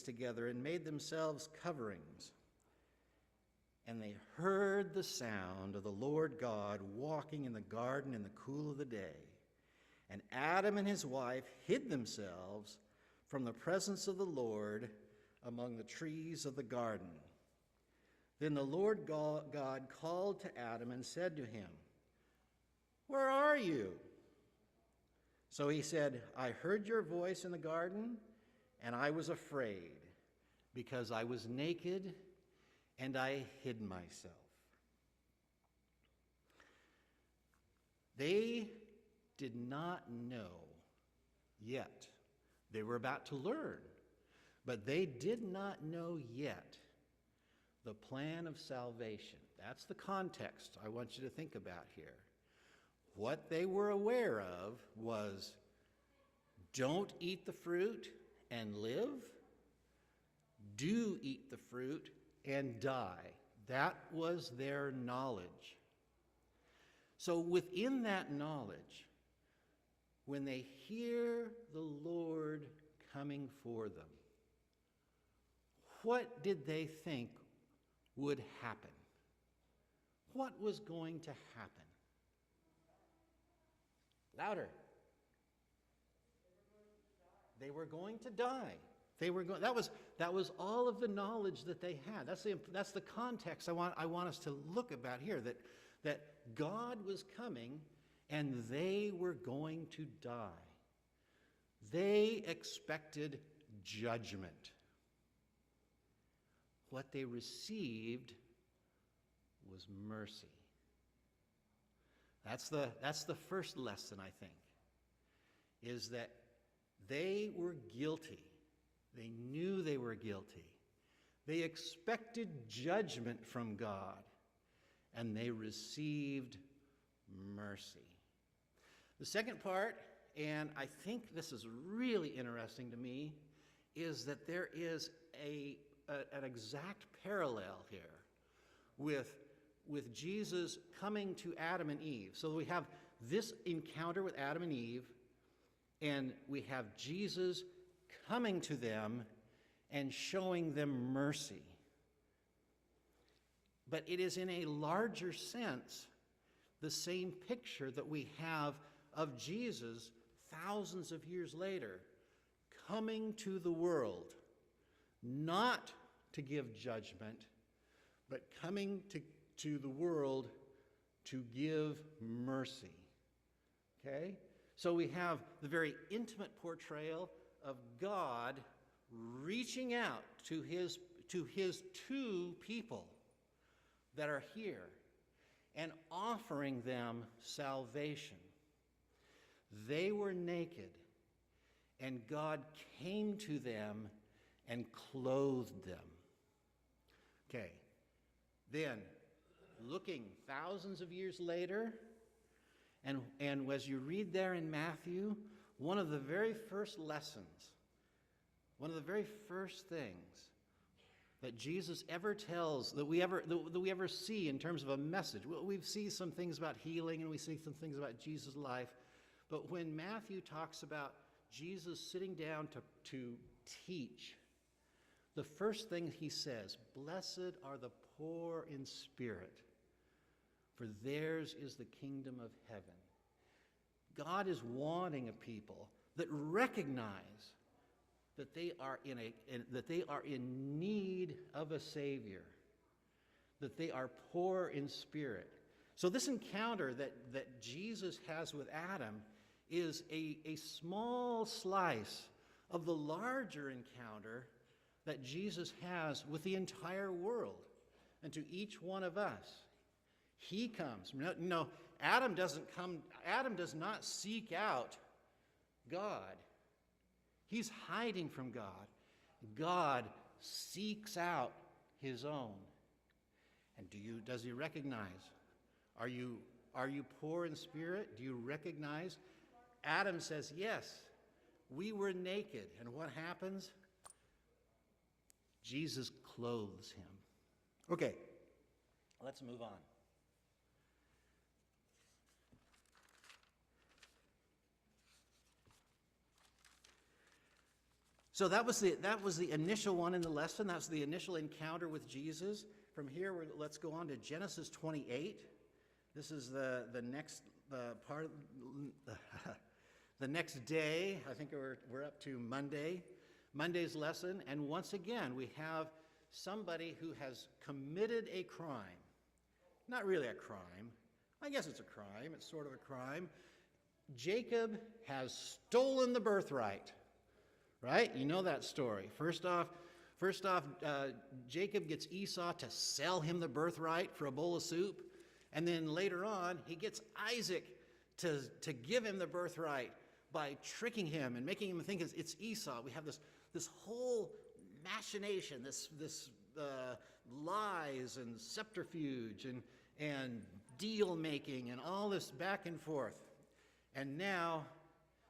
together and made themselves coverings. And they heard the sound of the Lord God walking in the garden in the cool of the day. And Adam and his wife hid themselves from the presence of the Lord among the trees of the garden. Then the Lord God called to Adam and said to him, "Where are you?" So he said, "I heard your voice in the garden, and I was afraid, because I was naked, and I hid myself." They did not know yet. They were about to learn, but they did not know yet the plan of salvation. That's the context I want you to think about here. What they were aware of was, don't eat the fruit and live. Do eat the fruit and die. That was their knowledge. So within that knowledge, when they hear the Lord coming for them, what did they think would happen? What was going to happen? Louder. They were going to die. That was all of the knowledge that they had. That's the context I want us to look about here, that God was coming and they were going to die. They expected judgment. What they received was mercy. That's the first lesson, I think, is that they were guilty. They knew they were guilty. They expected judgment from God, and they received mercy. The second part, and I think this is really interesting to me, is that there is an exact parallel here with Jesus coming to Adam and Eve. So we have this encounter with Adam and Eve, and we have Jesus coming to them and showing them mercy. But it is in a larger sense the same picture that we have of Jesus thousands of years later coming to the world, not to give judgment, but coming to the world to give mercy. Okay? So we have the very intimate portrayal of God reaching out to his two people that are here and offering them salvation. They were naked, and God came to them and clothed them. Okay, then looking thousands of years later, and as you read there in Matthew, one of the very first lessons, one of the very first things that Jesus ever tells, that we ever see in terms of a message. We see some things about healing, and we see some things about Jesus' life, but when Matthew talks about Jesus sitting down to teach, the first thing he says, "Blessed are the poor in spirit, for theirs is the kingdom of heaven." God is wanting a people that recognize that they are in need of a Savior, that they are poor in spirit. So this encounter that Jesus has with Adam is a small slice of the larger encounter that Jesus has with the entire world and to each one of us. He comes. No, Adam does not seek out God. He's hiding from God. God seeks out his own. And does he recognize? Are you poor in spirit? Do you recognize? Adam says, yes, we were naked. And what happens? Jesus clothes him. Okay, let's move on. So that was the initial one in the lesson. That was the initial encounter with Jesus. From here, let's go on to Genesis 28. This is the next part, the next day. I think we're up to Monday's lesson. And once again, we have somebody who has committed a crime. Not really a crime. I guess it's a crime. It's sort of a crime. Jacob has stolen the birthright. Right? You know that story. First off, Jacob gets Esau to sell him the birthright for a bowl of soup. And then later on, he gets Isaac to give him the birthright by tricking him and making him think it's Esau. We have this whole machination, this lies and subterfuge and deal making and all this back and forth. And now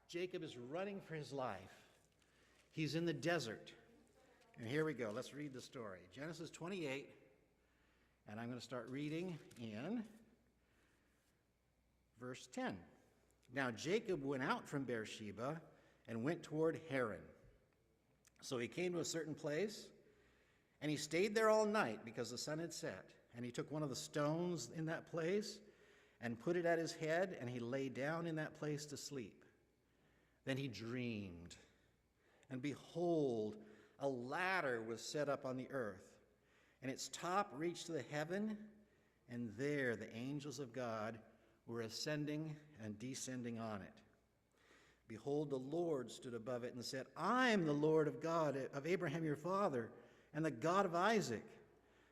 Jacob is running for his life. He's in the desert. And here we go. Let's read the story. Genesis 28, and I'm going to start reading in verse 10. Now Jacob went out from Beersheba and went toward Haran. So he came to a certain place, and he stayed there all night because the sun had set. And he took one of the stones in that place and put it at his head, and he lay down in that place to sleep. Then he dreamed. And behold, a ladder was set up on the earth, and its top reached to the heaven, and there the angels of God were ascending and descending on it. Behold, the Lord stood above it and said, I am the Lord of God of Abraham your father, and the God of Isaac.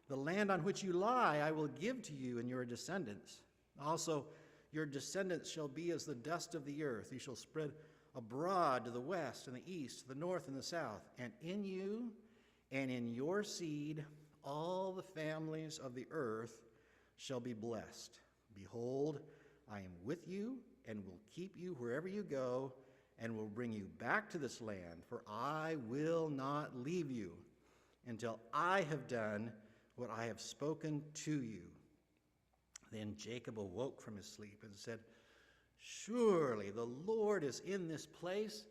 The land on which you lie I will give to you and your descendants. Also, your descendants shall be as the dust of the earth. You shall spread abroad to the west and the east, to the north and the south, and in you and in your seed all the families of the earth shall be blessed. Behold, I am with you and will keep you wherever you go and will bring you back to this land, for I will not leave you until I have done what I have spoken to you. Then Jacob awoke from his sleep and said, Surely the Lord is in this place,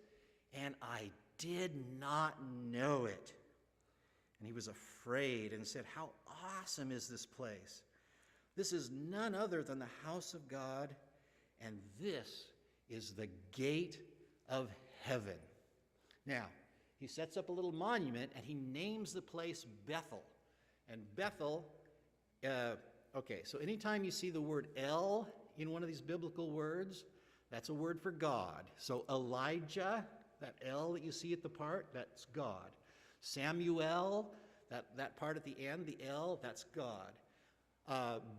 and I did not know it. And he was afraid and said, How awesome is this place! This is none other than the house of God, and this is the gate of heaven. Now, he sets up a little monument, and he names the place Bethel. And Bethel, so anytime you see the word El in one of these biblical words, that's a word for God. So Elijah, that El that you see at the part, that's God. Samuel, that part at the end, the El, that's God.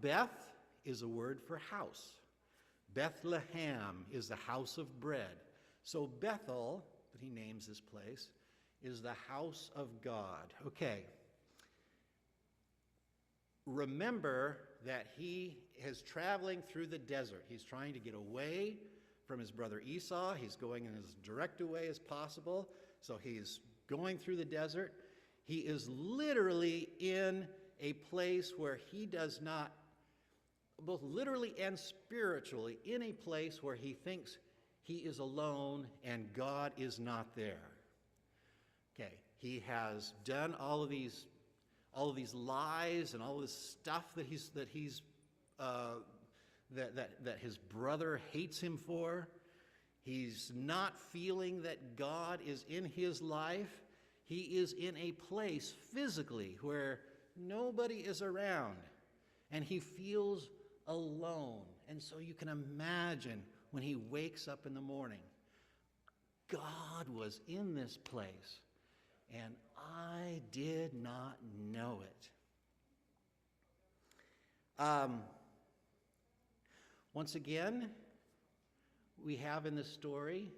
Beth is a word for house. Bethlehem is the house of bread. So Bethel, that he names this place, is the house of God. Okay. Remember that he is traveling through the desert. He's trying to get away from his brother Esau. He's going in as direct a way as possible. So he's going through the desert. He is literally in a place where he does not, both literally and spiritually, in a place where he thinks he is alone and God is not there. Okay, he has done all of these lies and all this stuff that his brother hates him for. He's not feeling that God is in his life. He is in a place physically where nobody is around, and he feels alone. And so you can imagine when he wakes up in the morning, God was in this place, and I did not know it. Once again, we have in this story,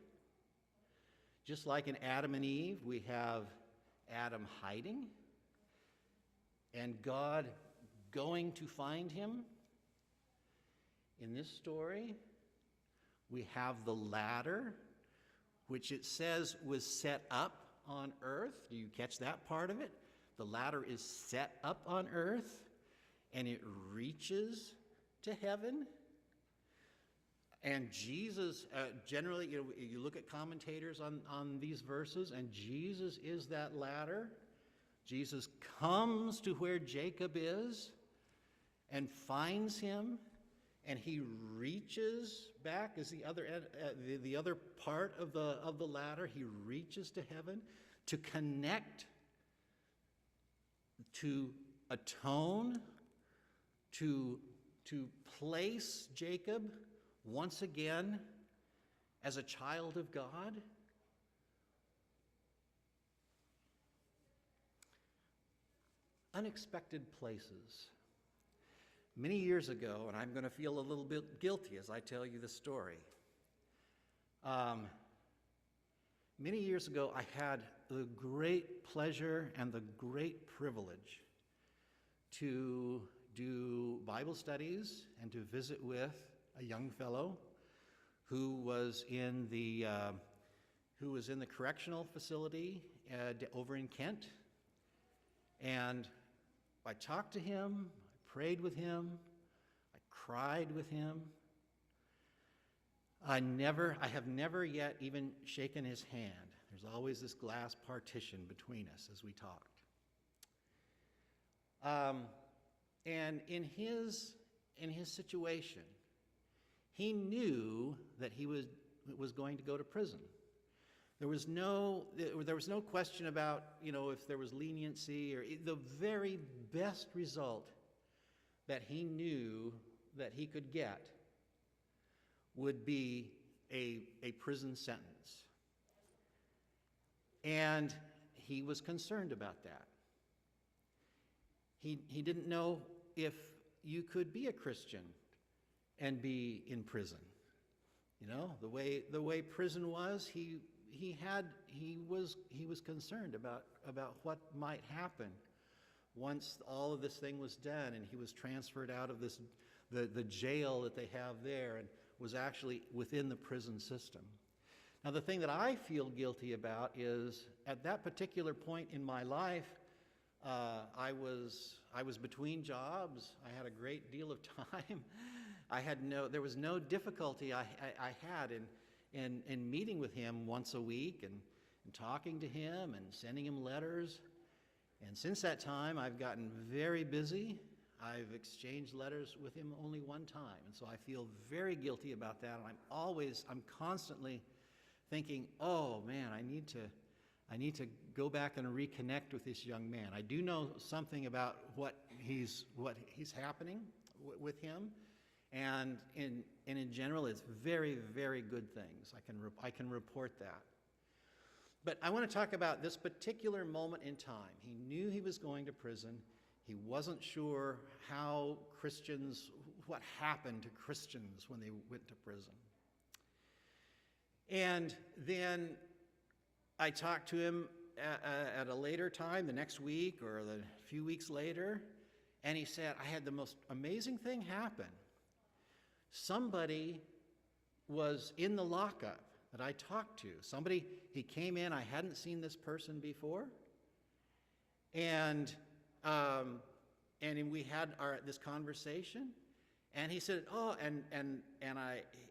just like in Adam and Eve, we have Adam hiding and God going to find him. In this story, we have the ladder, which it says was set up on earth. Do you catch that part of it? The ladder is set up on earth, and it reaches to heaven. And Jesus, generally, you look at commentators on these verses, and Jesus is that ladder. Jesus comes to where Jacob is and finds him, and he reaches back as the other part of the ladder. He reaches to heaven to connect, to atone, to place Jacob once again as a child of God. Unexpected places. Many years ago, and I'm going to feel a little bit guilty as I tell you the story. Many years ago, I had the great pleasure and the great privilege to do Bible studies and to visit with a young fellow who was in the correctional facility over in Kent. And I talked to him, I prayed with him, I cried with him. I have never yet even shaken his hand. There's always this glass partition between us as we talked. And in his situation, he knew that he was going to go to prison. There was no question about, if there was leniency, or the very best result that he knew that he could get would be a prison sentence. And he was concerned about that. He didn't know if you could be a Christian and be in prison. The way prison was, he was concerned about what might happen once all of this thing was done and he was transferred out of the jail that they have there and was actually within the prison system. Now, the thing that I feel guilty about is at that particular point in my life, I was between jobs. I had a great deal of time. There was no difficulty I had in meeting with him once a week and talking to him and sending him letters. And since that time, I've gotten very busy. I've exchanged letters with him only one time. And so I feel very guilty about that. And I'm constantly thinking, oh man, I need to go back and reconnect with this young man. I do know something about what he's happening with him. And in general, it's very, very good things. I can report that. But I want to talk about this particular moment in time. He knew he was going to prison. He wasn't sure what happened to Christians when they went to prison. And then I talked to him at a later time, the next week or a few weeks later, and he said, I had the most amazing thing happen. Somebody was in the lockup that I talked to. He came in, I hadn't seen this person before, and we had this conversation, and he said, oh,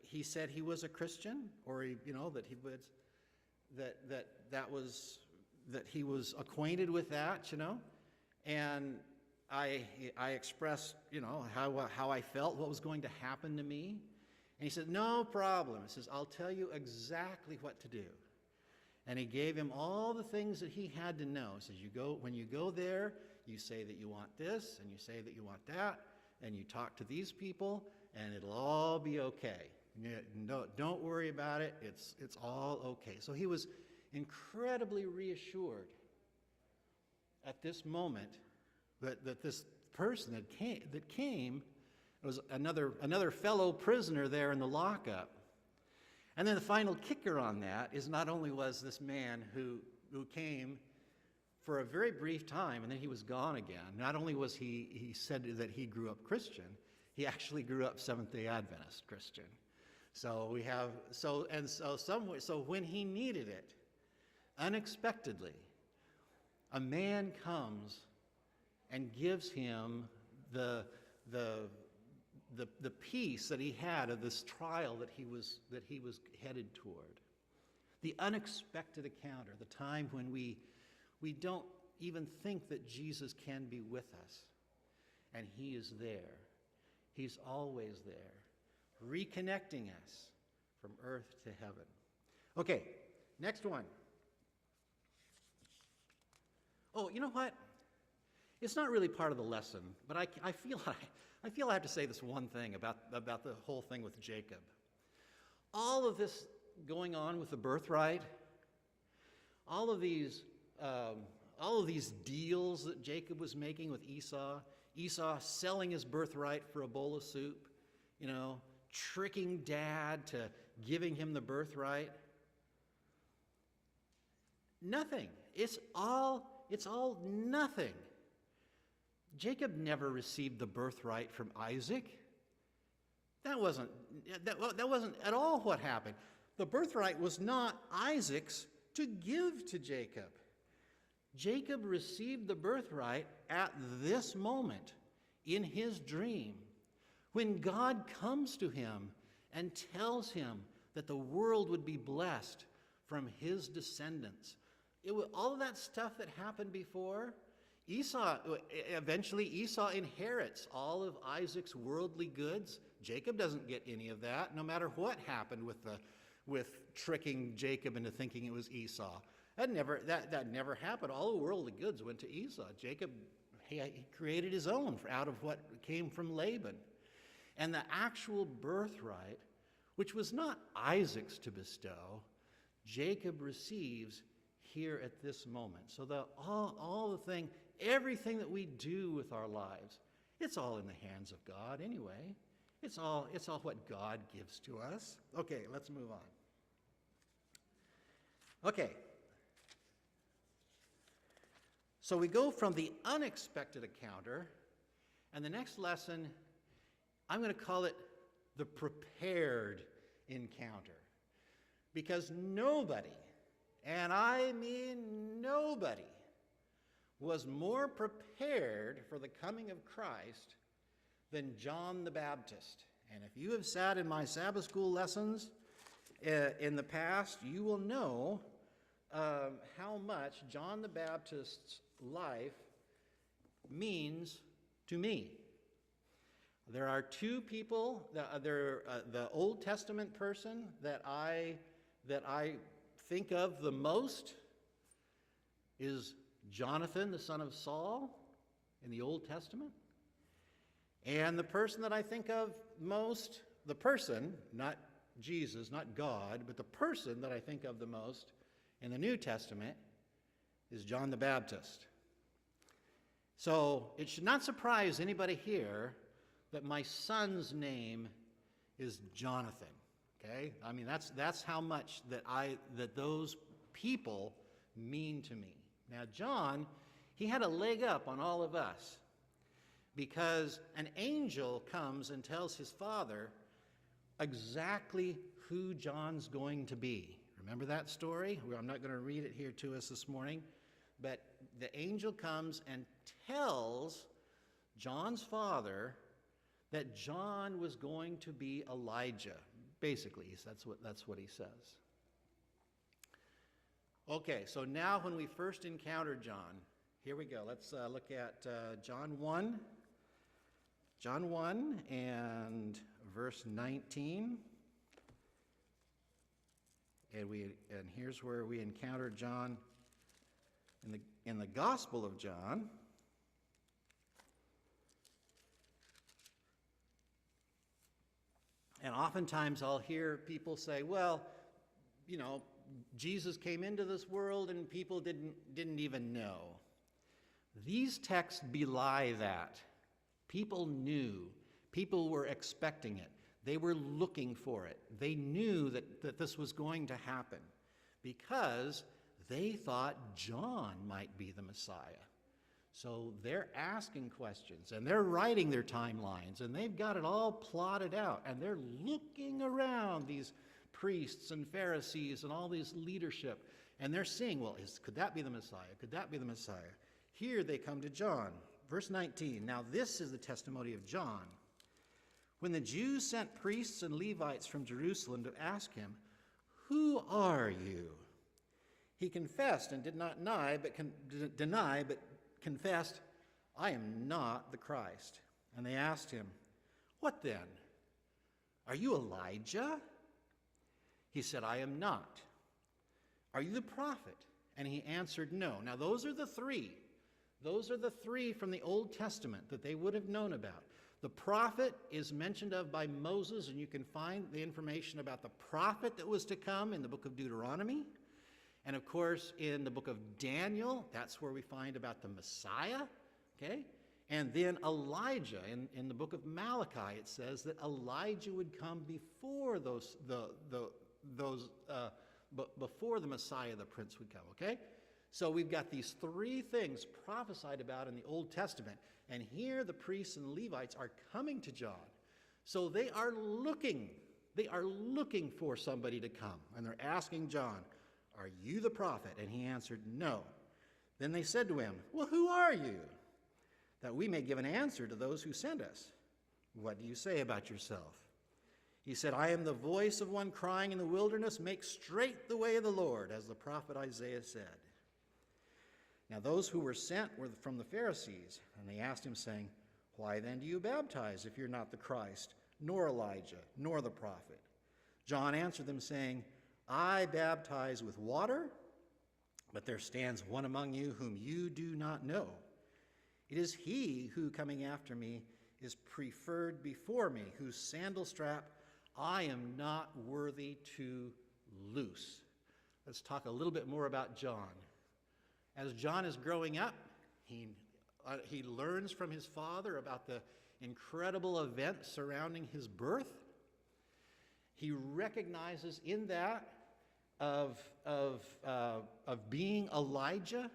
he said he was a Christian, or that he was acquainted with that, and I expressed, how I felt, what was going to happen to me. And he said, no problem. He says, I'll tell you exactly what to do. And he gave him all the things that he had to know. He says, when you go there, you say that you want this, and you say that you want that, and you talk to these people, and it'll all be okay. No, don't worry about it. It's all okay. So he was incredibly reassured at this moment that this person that came was another fellow prisoner there in the lockup. And then the final kicker on that is not only was this man who came for a very brief time and then he was gone again, not only was he said that he grew up Christian, he actually grew up Seventh-day Adventist Christian. So when he needed it, unexpectedly, a man comes and gives him the the peace that he had of this trial that he was headed toward. The unexpected encounter, the time when we don't even think that Jesus can be with us. And he is there. He's always there, reconnecting us from earth to heaven. Okay, next one. Oh, you know what? It's not really part of the lesson, but I feel I have to say this one thing about the whole thing with Jacob. All of this going on with the birthright, all of these deals that Jacob was making with Esau selling his birthright for a bowl of soup, tricking Dad to giving him the birthright. Nothing. It's all nothing. Jacob never received the birthright from Isaac. That wasn't at all what happened. The birthright was not Isaac's to give to Jacob. Jacob received the birthright at this moment in his dream, when God comes to him and tells him that the world would be blessed from his descendants. All of that stuff that happened before, eventually Esau inherits all of Isaac's worldly goods. Jacob doesn't get any of that, no matter what happened with tricking Jacob into thinking it was Esau. That never happened. All the worldly goods went to Esau. Jacob, he created his own out of what came from Laban. And the actual birthright, which was not Isaac's to bestow, Jacob receives here at this moment. So everything that we do with our lives, it's all in the hands of God anyway. It's all what God gives to us. Okay, let's move on. Okay. So we go from the unexpected encounter, and the next lesson, I'm going to call it the prepared encounter. Because nobody, and I mean nobody, was more prepared for the coming of Christ than John the Baptist. And if you have sat in my Sabbath school lessons in the past, you will know how much John the Baptist's life means to me. There are two people, the Old Testament person that I think of the most is Jonathan, the son of Saul, in the Old Testament. And the person that I think of most, the person, not Jesus, not God, but the person that I think of the most in the New Testament is John the Baptist. So it should not surprise anybody here that my son's name is Jonathan. Okay? I mean, that's how much that those people mean to me. Now, John, he had a leg up on all of us because an angel comes and tells his father exactly who John's going to be. Remember that story? I'm not going to read it here to us this morning, but the angel comes and tells John's father that John was going to be Elijah. Basically, that's what he says. Okay, so now when we first encounter John, here we go. Let's look at John 1. John 1 and verse 19. And here's where we encounter John in the Gospel of John. And oftentimes I'll hear people say, well, Jesus came into this world and people didn't even know. These texts belie that. People knew. People were expecting it. They were looking for it. They knew that this was going to happen because they thought John might be the Messiah. So they're asking questions, and they're writing their timelines, and they've got it all plotted out, and they're looking around these priests and Pharisees and all this leadership, and they're seeing, well, could that be the Messiah? Could that be the Messiah? Here they come to John. Verse 19, now this is the testimony of John When the Jews sent priests and Levites from Jerusalem to ask him, "Who are you?" he confessed and did not deny, but confessed, "I am not the Christ." And they asked him, "What then? Are you Elijah?" He said, "I am not." "Are you the prophet?" And he answered, "No." Now those are the three. Those are the three from the Old Testament that they would have known about. The prophet is mentioned of by Moses, and you can find the information about the prophet that was to come in the book of Deuteronomy. And of course, in the book of Daniel, that's where we find about the Messiah, okay? And then Elijah, in the book of Malachi, it says that Elijah would come before before the Messiah, the Prince, would come, okay? So we've got these three things prophesied about in the Old Testament. And here the priests and Levites are coming to John. So they are looking for somebody to come. And they're asking John, "Are you the prophet?" And he answered, "No." Then they said to him, "Well, who are you? That we may give an answer to those who sent us. What do you say about yourself?" He said, "I am the voice of one crying in the wilderness, 'Make straight the way of the Lord,' as the prophet Isaiah said." Now those who were sent were from the Pharisees, and they asked him, saying, "Why then do you baptize if you're not the Christ, nor Elijah, nor the prophet?" John answered them, saying, "I baptize with water, but there stands one among you whom you do not know. It is he who, coming after me, is preferred before me, whose sandal strap I am not worthy to loose." Let's talk a little bit more about John. As John is growing up, he learns from his father about the incredible events surrounding his birth. He recognizes in that of being Elijah.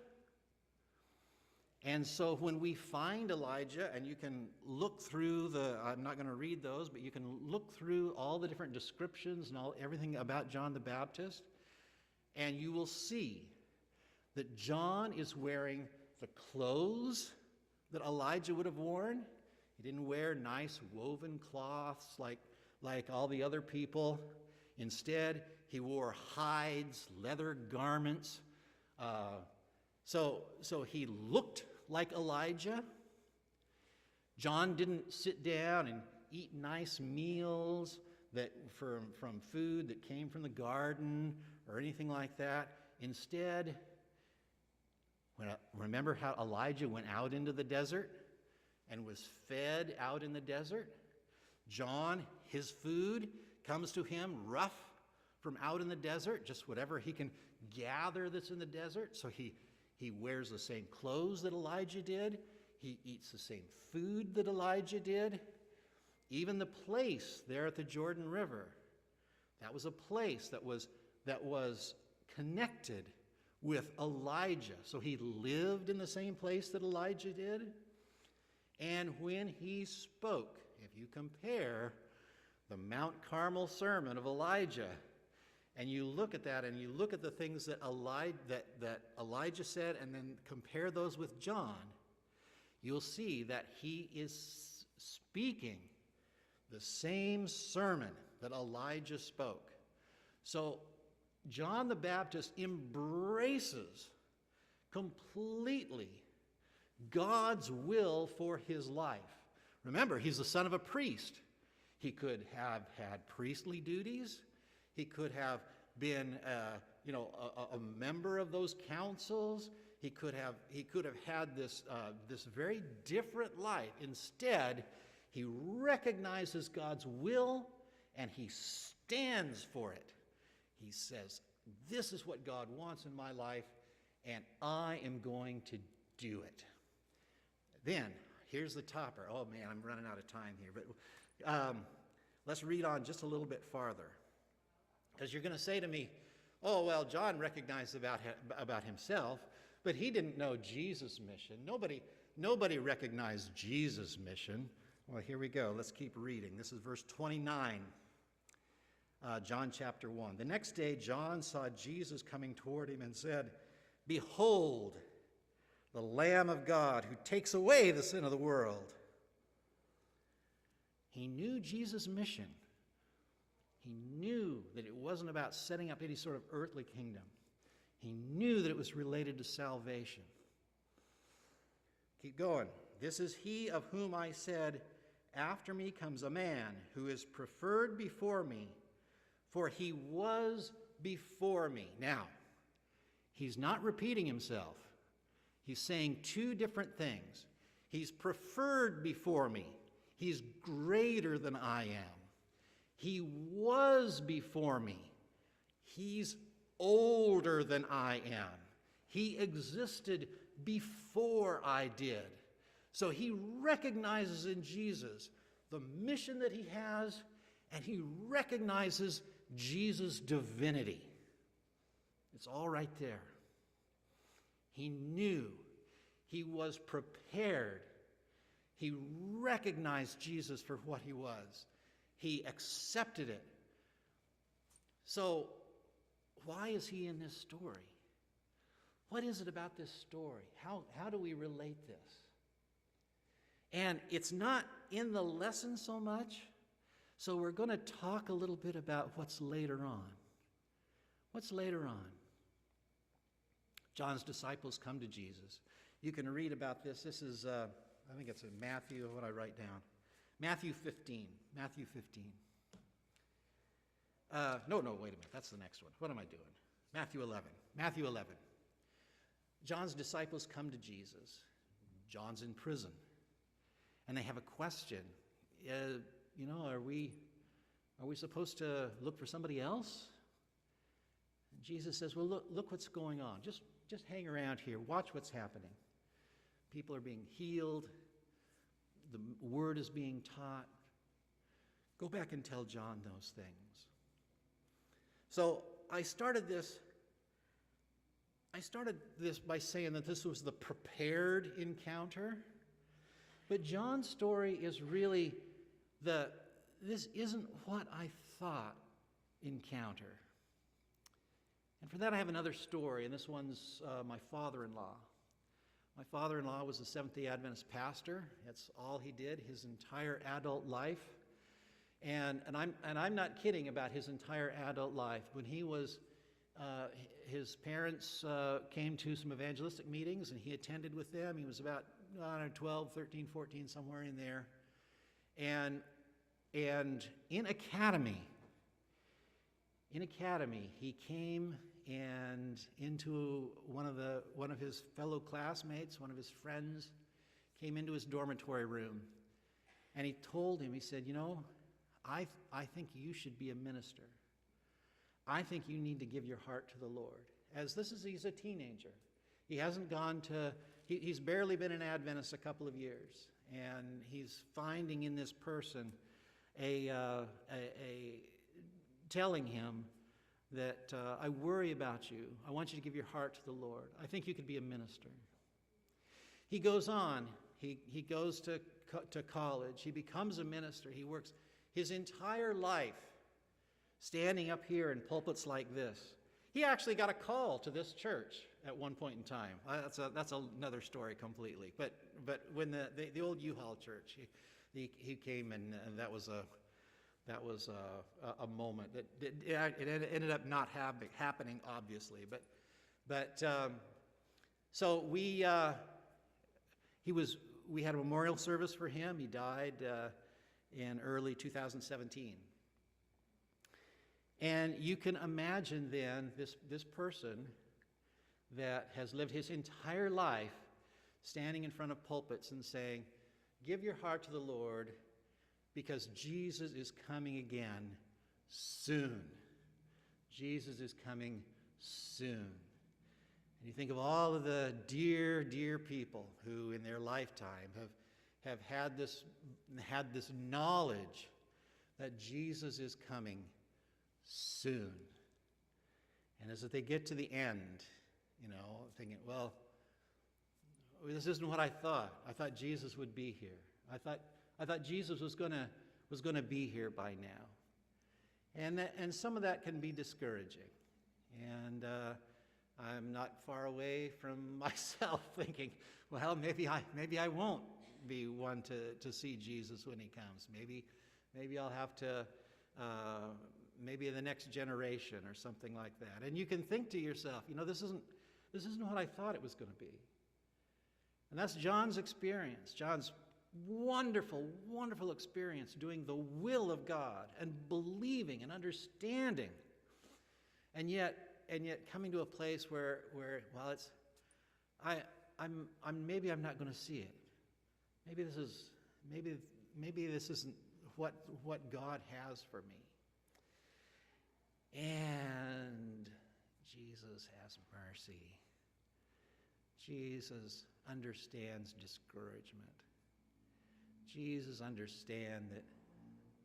And so when we find Elijah, and you can look through I'm not going to read those, but you can look through all the different descriptions and everything about John the Baptist, and you will see that John is wearing the clothes that Elijah would have worn. He didn't wear nice woven cloths like all the other people. Instead, he wore hides, leather garments. So he looked like Elijah. John didn't sit down and eat nice meals from food that came from the garden or anything like that. Instead, remember how Elijah went out into the desert and was fed out in the desert? John, his food comes to him rough from out in the desert, just whatever he can gather that's in the desert. So he wears the same clothes that Elijah did. He eats the same food that Elijah did. Even the place there at the Jordan River, that was a place that was connected with Elijah. So he lived in the same place that Elijah did. And when he spoke, if you compare the Mount Carmel sermon of Elijah, and you look at that, and you look at the things that Elijah said, and then compare those with John, you'll see that he is speaking the same sermon that Elijah spoke. So John the Baptist embraces completely God's will for his life. Remember, he's the son of a priest. He could have had priestly duties. He could have been, a member of those councils. He could have had this very different life. Instead, he recognizes God's will and he stands for it. He says, "This is what God wants in my life, and I am going to do it." Then, here's the topper. Oh man, I'm running out of time here, but let's read on just a little bit farther. Because you're going to say to me, "Oh, well, John recognized about himself, but he didn't know Jesus' mission." Nobody recognized Jesus' mission. Well, here we go. Let's keep reading. This is verse 29, John chapter 1. "The next day, John saw Jesus coming toward him and said, 'Behold, the Lamb of God who takes away the sin of the world.' He knew Jesus' mission. He knew that it wasn't about setting up any sort of earthly kingdom. He knew that it was related to salvation. Keep going. This is he of whom I said, after me comes a man who is preferred before me, for he was before me. Now, he's not repeating himself. He's saying two different things. He's preferred before me. He's greater than I am. He was before me. He's older than I am. He existed before I did. So he recognizes in Jesus the mission that he has, and he recognizes Jesus' divinity. It's all right there. He knew. He was prepared. He recognized Jesus for what he was. He accepted it. So, why is he in this story? What is it about this story? How do we relate this? And it's not in the lesson so much, so we're going to talk a little bit about what's later on. What's later on? John's disciples come to Jesus. You can read about this. This is, I think it's in Matthew, what I write down. Matthew 15. Matthew 15. No, wait a minute. That's the next one. What am I doing? Matthew 11. Matthew 11. John's disciples come to Jesus. John's in prison. And they have a question. Are we supposed to look for somebody else? And Jesus says, well, look what's going on. Just hang around here. Watch what's happening. People are being healed. The word is being taught. Go back and tell John those things. So I started this by saying that this was the prepared encounter. But John's story is really this isn't what I thought encounter. And for that I have another story, and this one's my father-in-law. My father-in-law was a Seventh-day Adventist pastor. That's all he did his entire adult life. And I'm not kidding about his entire adult life. When he was, his parents came to some evangelistic meetings, and he attended with them. He was about 12, 13, 14, somewhere in there. And in academy, he came and into one of his fellow classmates, one of his friends, came into his dormitory room, and he told him, he said, I think you should be a minister. I think you need to give your heart to the Lord. He's a teenager. He hasn't gone to, he's barely been an Adventist a couple of years, and he's finding in this person telling him that I worry about you. I want you to give your heart to the Lord. I think you could be a minister. He goes on. He goes to college. He becomes a minister. He works his entire life standing up here in pulpits like this. He actually got a call to this church at one point in time. That's another story completely. But when the old U-Haul church, he came, and that was a moment that it ended up not happening, obviously. So we had a memorial service for him. He died in early 2017. And you can imagine then this person that has lived his entire life standing in front of pulpits and saying, give your heart to the Lord because Jesus is coming again soon. Jesus is coming soon. And you think of all of the dear, dear people who in their lifetime have had this knowledge that Jesus is coming soon. And as they get to the end, thinking, well, this isn't what I thought. I thought Jesus would be here. I thought Jesus was going to be here by now. And some of that can be discouraging. And I'm not far away from myself thinking, well, maybe I won't be one to see Jesus when he comes. Maybe I'll have to, maybe in the next generation or something like that. And you can think to yourself, this isn't what I thought it was going to be. And that's John's experience. John's wonderful, wonderful experience doing the will of God and believing and understanding. And yet coming to a place where well, it's maybe I'm not going to see it. Maybe this isn't what God has for me. And Jesus has mercy. Jesus understands discouragement. Jesus understands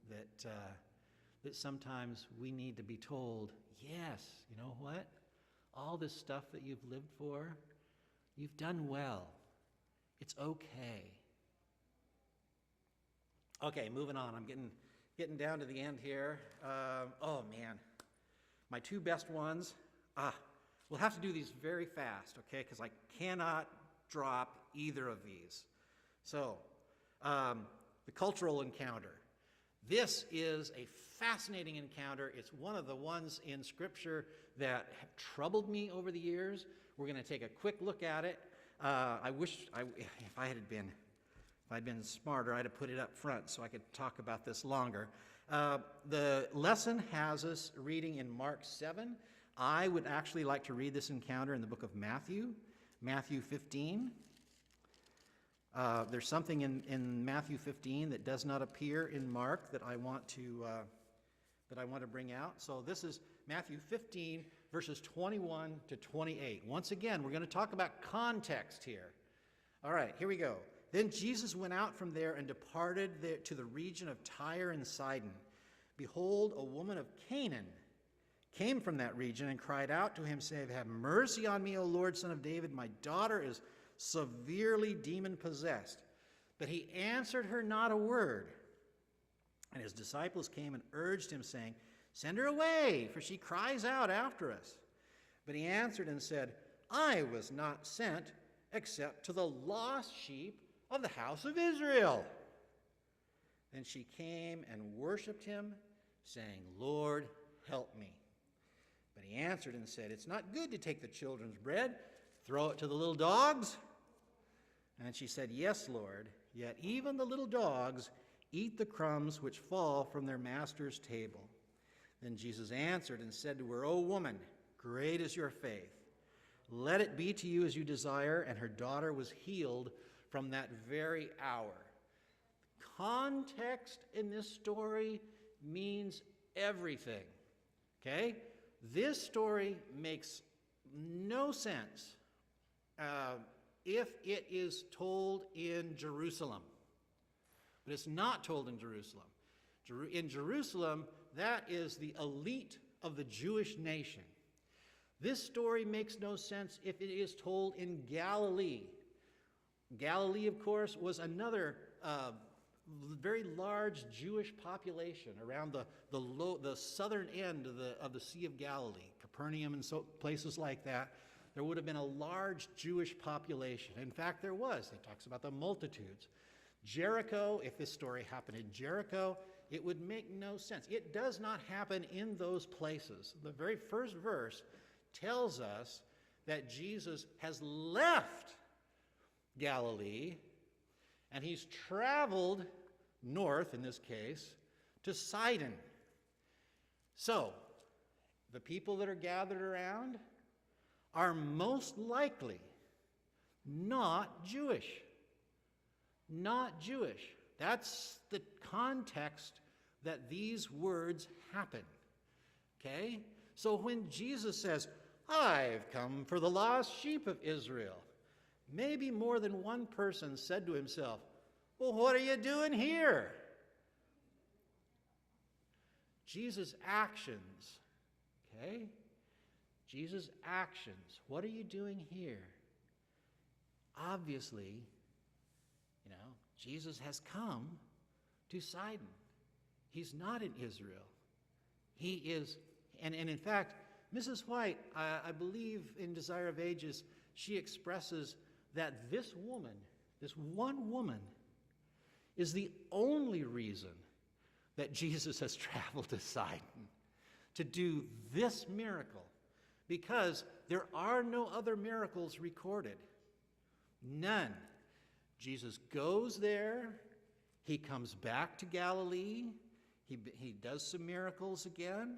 that sometimes we need to be told, yes, you know what? All this stuff that you've lived for, you've done well. It's okay. Okay, moving on. I'm getting down to the end here. Oh man, my two best ones. We'll have to do these very fast, okay? Because I cannot drop either of these. So, the cultural encounter. This is a fascinating encounter. It's one of the ones in Scripture that have troubled me over the years. We're going to take a quick look at it. I wish if I had been smarter, I'd have put it up front so I could talk about this longer. The lesson has us reading in Mark 7. I would actually like to read this encounter in the book of Matthew 15. There's something in Matthew 15 that does not appear in Mark that I want to bring out. So this is Matthew 15, verses 21 to 28. Once again, we're going to talk about context here. All right, here we go. Then Jesus went out from there and departed to the region of Tyre and Sidon. Behold, a woman of Canaan came from that region and cried out to him, saying, "Have mercy on me, O Lord, Son of David. My daughter is severely demon-possessed." But he answered her not a word. And his disciples came and urged him, saying, "Send her away, for she cries out after us." But he answered and said, "I was not sent except to the lost sheep of the house of Israel." Then she came and worshipped him, saying, "Lord, help me." But he answered and said, "It's not good to take the children's bread, throw it to the little dogs." And she said, "Yes, Lord, yet even the little dogs eat the crumbs which fall from their master's table." Then Jesus answered and said to her, "O woman, great is your faith. Let it be to you as you desire." And her daughter was healed from that very hour. Context in this story means everything. Okay? This story makes no sense if it is told in Jerusalem. But it's not told in Jerusalem. In Jerusalem, that is the elite of the Jewish nation. This story makes no sense if it is told in Galilee. Galilee, of course, was another very large Jewish population around the southern end of the Sea of Galilee, Capernaum and places like that. There would have been a large Jewish population. In fact, there was. It talks about the multitudes. Jericho, if this story happened in Jericho, it would make no sense. It does not happen in those places. The very first verse tells us that Jesus has left Galilee and he's traveled north, in this case, to Sidon. So, the people that are gathered around are most likely not Jewish. Not Jewish. That's the context that these words happen. Okay? So when Jesus says, "I've come for the lost sheep of Israel," maybe more than one person said to himself, "Well, what are you doing here?" Jesus' actions, okay? Jesus' actions. What are you doing here? Obviously, Jesus has come to Sidon. He's not in Israel. He is, and in fact, Mrs. White, I believe in Desire of Ages, she expresses that this woman, this one woman, is the only reason that Jesus has traveled to Sidon to do this miracle, because there are no other miracles recorded. None. Jesus goes there, he comes back to Galilee, he does some miracles again.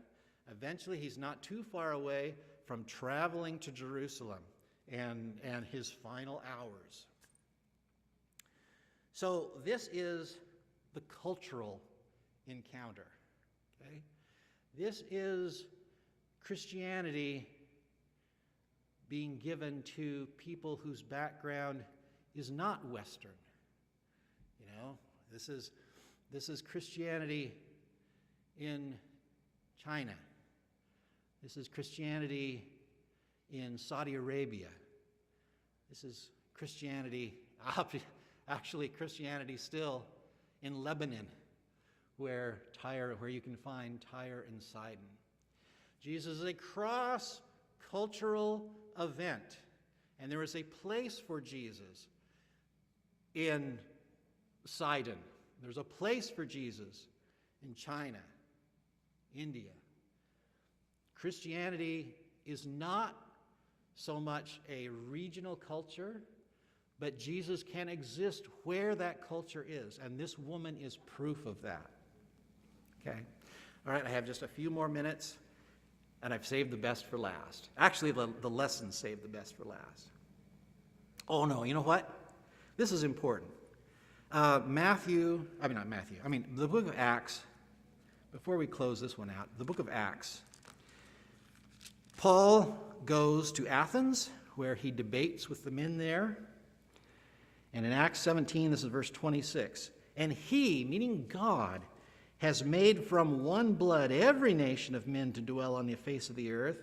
Eventually, he's not too far away from traveling to Jerusalem and his final hours. So this is the cultural encounter. Okay? This is Christianity being given to people whose background is not Western. You know, this is Christianity in China. This is Christianity in Saudi Arabia. This is Christianity, actually Christianity still in Lebanon, where you can find Tyre and Sidon. Jesus is a cross-cultural event, and there is a place for Jesus in Sidon. There's a place for Jesus in China, India. Christianity is not so much a regional culture, but Jesus can exist where that culture is, and this woman is proof of that. Okay? All right, I have just a few more minutes, and I've saved the best for last. Actually, the lesson saved the best for last. Oh, no, you know what? This is important. The book of Acts, before we close this one out, the book of Acts, Paul goes to Athens, where he debates with the men there. And in Acts 17, this is verse 26. And he, meaning God, has made from one blood every nation of men to dwell on the face of the earth,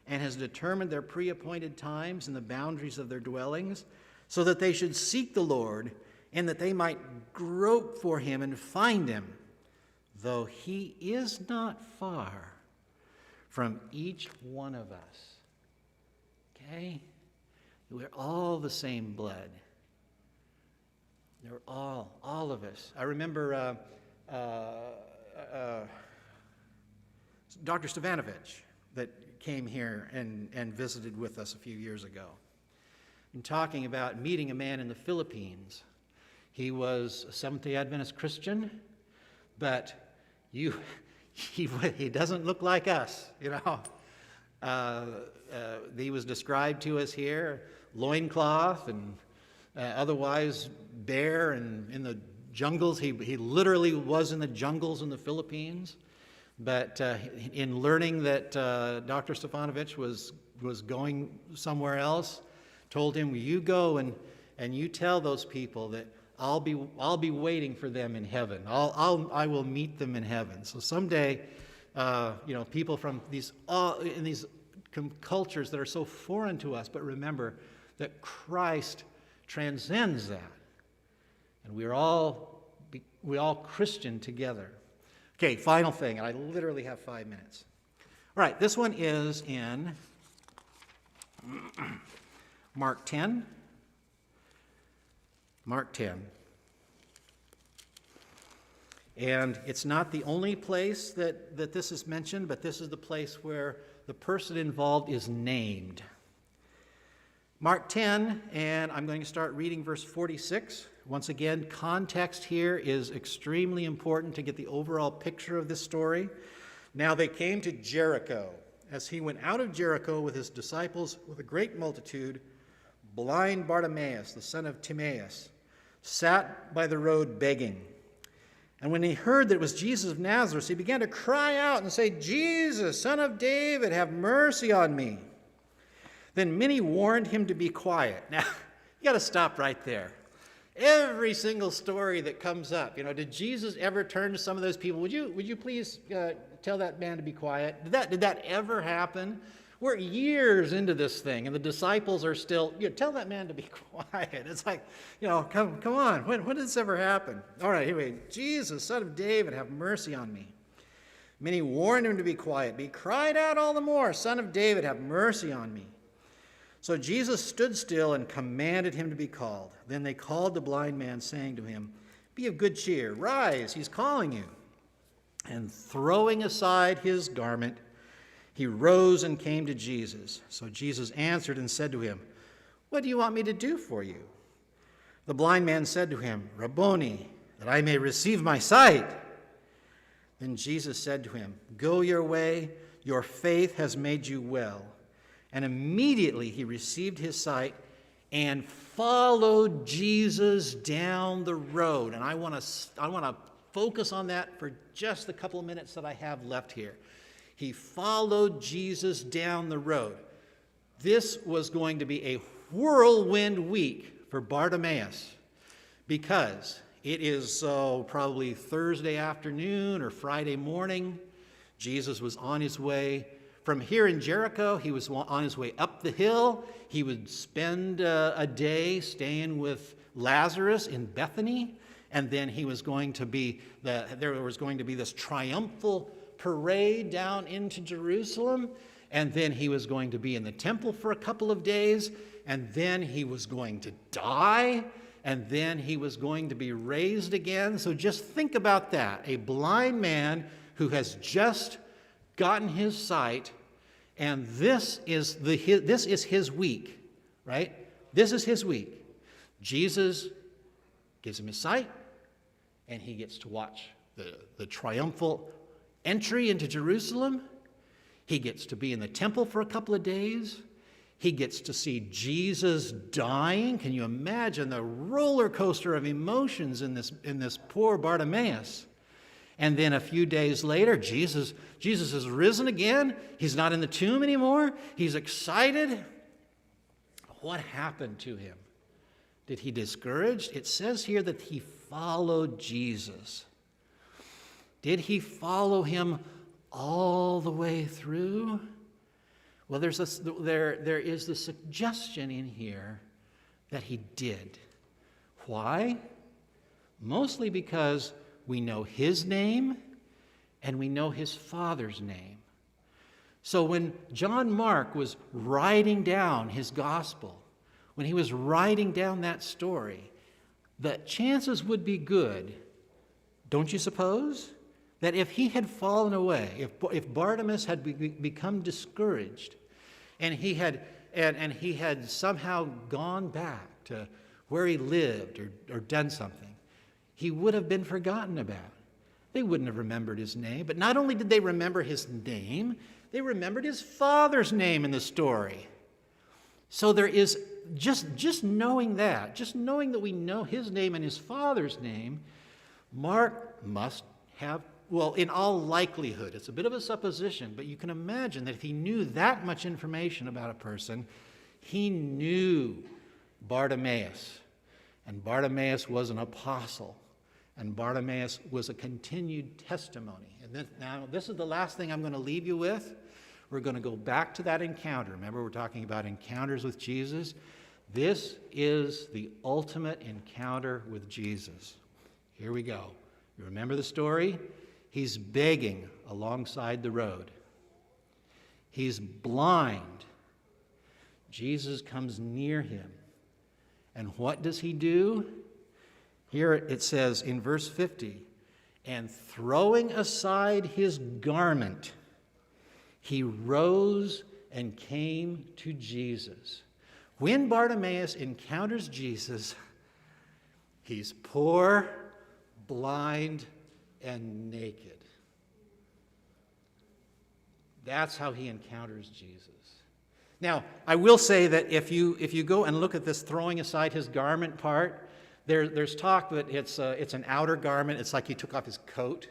and has determined their pre-appointed times and the boundaries of their dwellings, so that they should seek the Lord, and that they might grope for him and find him, though he is not far from each one of us. Okay? We're all the same blood. They're all of us. I remember Dr. Stavanovich that came here and visited with us a few years ago, and talking about meeting a man in the Philippines. He was a Seventh-day Adventist Christian, but he doesn't look like us, you know. He was described to us here, loincloth and otherwise bare and in the jungles. He literally was in the jungles in the Philippines. But in learning that Dr. Stavanovich was going somewhere else, told him, you go and you tell those people that I'll be waiting for them in heaven. I will meet them in heaven. So someday, people from these cultures that are so foreign to us, but remember that Christ transcends that, and we all Christian together. Okay, final thing, and I literally have 5 minutes. All right, this one is in Mark 10. Mark 10. And it's not the only place that this is mentioned, but this is the place where the person involved is named. Mark 10, and I'm going to start reading verse 46. Once again, context here is extremely important to get the overall picture of this story. Now they came to Jericho. As he went out of Jericho with his disciples with a great multitude, blind Bartimaeus, the son of Timaeus, sat by the road begging. And when he heard that it was Jesus of Nazareth, he began to cry out and say, Jesus, Son of David, have mercy on me. Then many warned him to be quiet. Now, you got to stop right there. Every single story that comes up, did Jesus ever turn to some of those people? Would you please tell that man to be quiet? Did that ever happen? We're years into this thing, and the disciples are still, tell that man to be quiet. It's like, come on. When did this ever happen? All right, anyway, Jesus, Son of David, have mercy on me. Many warned him to be quiet, but he cried out all the more, Son of David, have mercy on me. So Jesus stood still and commanded him to be called. Then they called the blind man, saying to him, Be of good cheer. Rise, he's calling you." And throwing aside his garment, he rose and came to Jesus. So Jesus answered and said to him, "What do you want me to do for you?" The blind man said to him, "Rabboni, that I may receive my sight." Then Jesus said to him, "Go your way, your faith has made you well." And immediately he received his sight and followed Jesus down the road. And I want to focus on that for just the couple of minutes that I have left here. He followed Jesus down the road. This was going to be a whirlwind week for Bartimaeus, because it is probably Thursday afternoon or Friday morning. Jesus was on his way from here in Jericho. He was on his way up the hill. He would spend a day staying with Lazarus in Bethany, and then there was going to be this triumphal parade down into Jerusalem, and then he was going to be in the temple for a couple of days, and then he was going to die, and then he was going to be raised again. So just think about that. A blind man who has just gotten his sight, and this is his week, right? This is his week. Jesus gives him his sight, and he gets to watch the triumphal entry into Jerusalem. He gets to be in the temple for a couple of days. He gets to see Jesus dying. Can you imagine the roller coaster of emotions in this poor Bartimaeus? And then a few days later, Jesus has risen again. He's not in the tomb anymore. He's excited. What happened to him? Did he discourage? It says here that he followed Jesus. Did he follow him all the way through? Well, there is the suggestion in here that he did. Why? Mostly because we know his name and we know his Father's name. So when John Mark was writing down his gospel, when he was writing down that story, the chances would be good, don't you suppose, that if he had fallen away, if Bartimaeus had become discouraged, and he had somehow gone back to where he lived or done something, he would have been forgotten about. They wouldn't have remembered his name. But not only did they remember his name, they remembered his Father's name in the story. So there is just knowing that, just knowing that we know his name and his Father's name, Mark must have, well, in all likelihood, it's a bit of a supposition, but you can imagine that if he knew that much information about a person, he knew Bartimaeus. And Bartimaeus was an apostle. And Bartimaeus was a continued testimony. And then, now, this is the last thing I'm going to leave you with. We're going to go back to that encounter. Remember, we're talking about encounters with Jesus. This is the ultimate encounter with Jesus. Here we go. You remember the story? He's begging alongside the road. He's blind. Jesus comes near him. And what does he do? Here it says in verse 50, and throwing aside his garment, he rose and came to Jesus. When Bartimaeus encounters Jesus, he's poor, blind, and naked. That's how he encounters Jesus. Now, I will say that if you go and look at this throwing aside his garment part, there's talk that it's an outer garment. It's like he took off his coat.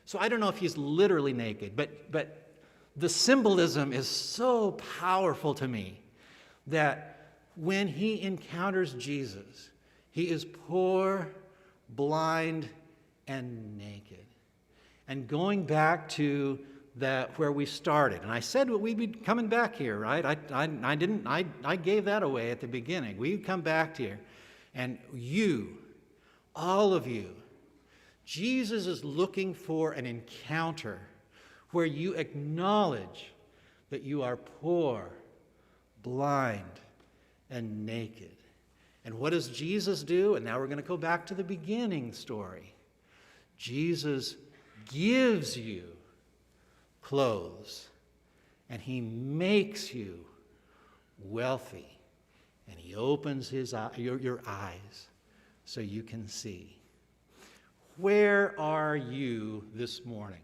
So I don't know if he's literally naked, but the symbolism is so powerful to me that when he encounters Jesus, he is poor, blind, and naked. And going back to where we started, and I said we'd be coming back here, right? I gave that away at the beginning. We'd come back here, and you, all of you, Jesus is looking for an encounter where you acknowledge that you are poor, blind, and naked. And what does Jesus do? And now we're going to go back to the beginning story. Jesus gives you clothes, and he makes you wealthy, and he opens your eyes so you can see. Where are you this morning?